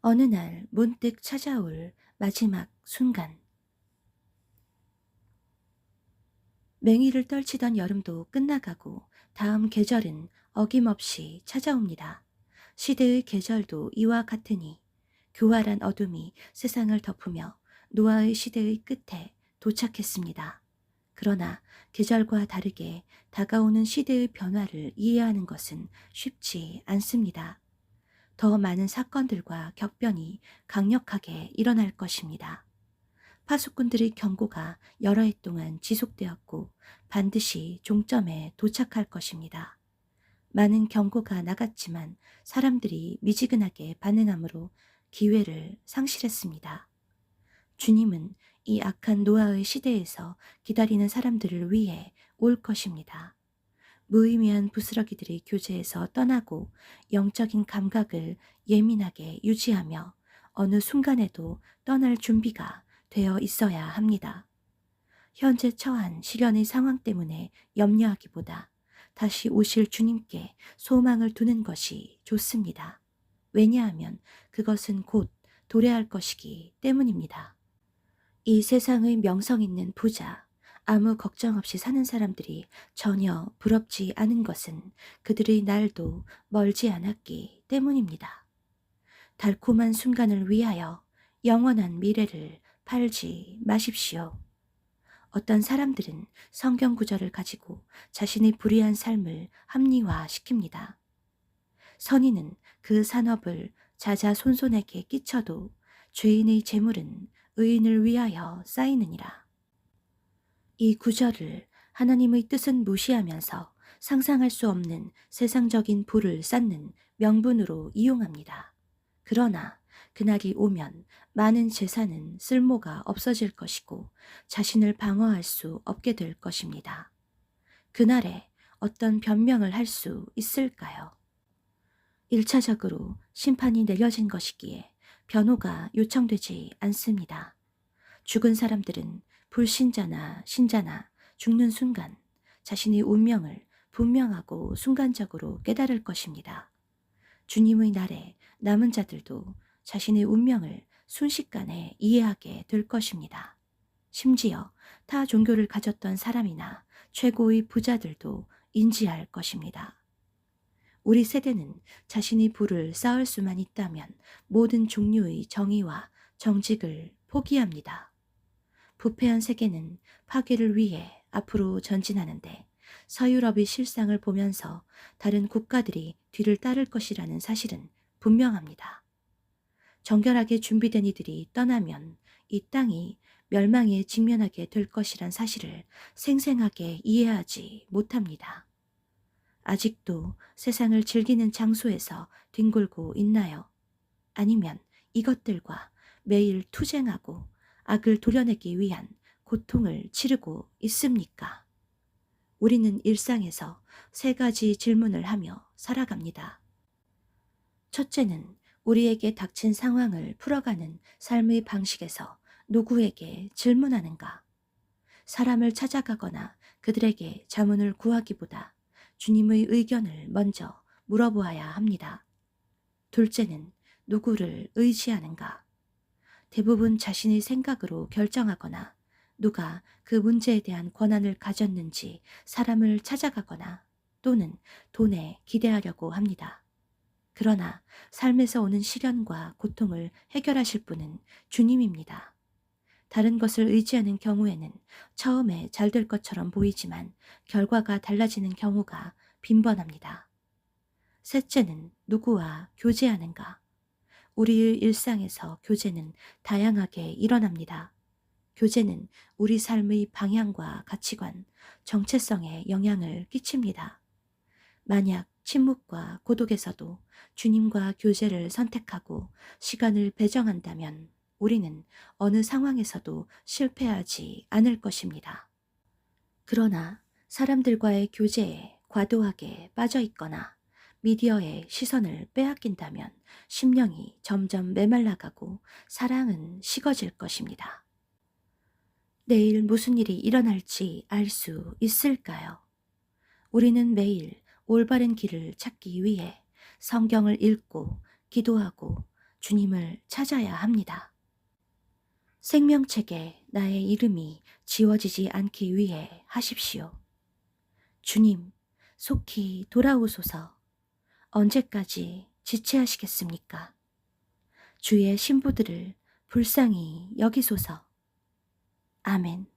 어느 날 문득 찾아올 마지막 순간. 맹위를 떨치던 여름도 끝나가고 다음 계절은 어김없이 찾아옵니다. 시대의 계절도 이와 같으니 교활한 어둠이 세상을 덮으며 노아의 시대의 끝에 도착했습니다. 그러나 계절과 다르게 다가오는 시대의 변화를 이해하는 것은 쉽지 않습니다. 더 많은 사건들과 격변이 강력하게 일어날 것입니다. 파수꾼들의 경고가 여러 해 동안 지속되었고 반드시 종점에 도착할 것입니다. 많은 경고가 나갔지만 사람들이 미지근하게 반응하므로 기회를 상실했습니다. 주님은 이 악한 노아의 시대에서 기다리는 사람들을 위해 올 것입니다. 무의미한 부스러기들의 교제에서 떠나고 영적인 감각을 예민하게 유지하며 어느 순간에도 떠날 준비가 되어 있어야 합니다. 현재 처한 시련의 상황 때문에 염려하기보다 다시 오실 주님께 소망을 두는 것이 좋습니다. 왜냐하면 그것은 곧 도래할 것이기 때문입니다. 이 세상의 명성 있는 부자, 아무 걱정 없이 사는 사람들이 전혀 부럽지 않은 것은 그들의 날도 멀지 않았기 때문입니다. 달콤한 순간을 위하여 영원한 미래를 팔지 마십시오. 어떤 사람들은 성경 구절을 가지고 자신의 불의한 삶을 합리화시킵니다. 선인은 그 산업을 자자손손에게 끼쳐도 죄인의 재물은 의인을 위하여 쌓이느니라. 이 구절을 하나님의 뜻은 무시하면서 상상할 수 없는 세상적인 부를 쌓는 명분으로 이용합니다. 그러나 그날이 오면 많은 재산은 쓸모가 없어질 것이고 자신을 방어할 수 없게 될 것입니다. 그날에 어떤 변명을 할 수 있을까요? 1차적으로 심판이 내려진 것이기에 변호가 요청되지 않습니다. 죽은 사람들은 불신자나 신자나 죽는 순간 자신의 운명을 분명하고 순간적으로 깨달을 것입니다. 주님의 날에 남은 자들도 자신의 운명을 순식간에 이해하게 될 것입니다. 심지어 타 종교를 가졌던 사람이나 최고의 부자들도 인지할 것입니다. 우리 세대는 자신의 부를 쌓을 수만 있다면 모든 종류의 정의와 정직을 포기합니다. 부패한 세계는 파괴를 위해 앞으로 전진하는데 서유럽의 실상을 보면서 다른 국가들이 뒤를 따를 것이라는 사실은 분명합니다. 정결하게 준비된 이들이 떠나면 이 땅이 멸망에 직면하게 될 것이란 사실을 생생하게 이해하지 못합니다. 아직도 세상을 즐기는 장소에서 뒹굴고 있나요? 아니면 이것들과 매일 투쟁하고 악을 도려내기 위한 고통을 치르고 있습니까? 우리는 일상에서 세 가지 질문을 하며 살아갑니다. 첫째는 우리에게 닥친 상황을 풀어가는 삶의 방식에서 누구에게 질문하는가? 사람을 찾아가거나 그들에게 자문을 구하기보다 주님의 의견을 먼저 물어보아야 합니다. 둘째는 누구를 의지하는가? 대부분 자신의 생각으로 결정하거나 누가 그 문제에 대한 권한을 가졌는지 사람을 찾아가거나 또는 돈에 기대하려고 합니다. 그러나 삶에서 오는 시련과 고통을 해결하실 분은 주님입니다. 다른 것을 의지하는 경우에는 처음에 잘 될 것처럼 보이지만 결과가 달라지는 경우가 빈번합니다. 셋째는 누구와 교제하는가? 우리의 일상에서 교제는 다양하게 일어납니다. 교제는 우리 삶의 방향과 가치관, 정체성에 영향을 끼칩니다. 만약 침묵과 고독에서도 주님과 교제를 선택하고 시간을 배정한다면 우리는 어느 상황에서도 실패하지 않을 것입니다. 그러나 사람들과의 교제에 과도하게 빠져 있거나 미디어의 시선을 빼앗긴다면 심령이 점점 메말라가고 사랑은 식어질 것입니다. 내일 무슨 일이 일어날지 알 수 있을까요? 우리는 매일 올바른 길을 찾기 위해 성경을 읽고 기도하고 주님을 찾아야 합니다. 생명책에 나의 이름이 지워지지 않기 위해 하십시오. 주님, 속히 돌아오소서. 언제까지 지체하시겠습니까? 주의 신부들을 불쌍히 여기소서. 아멘.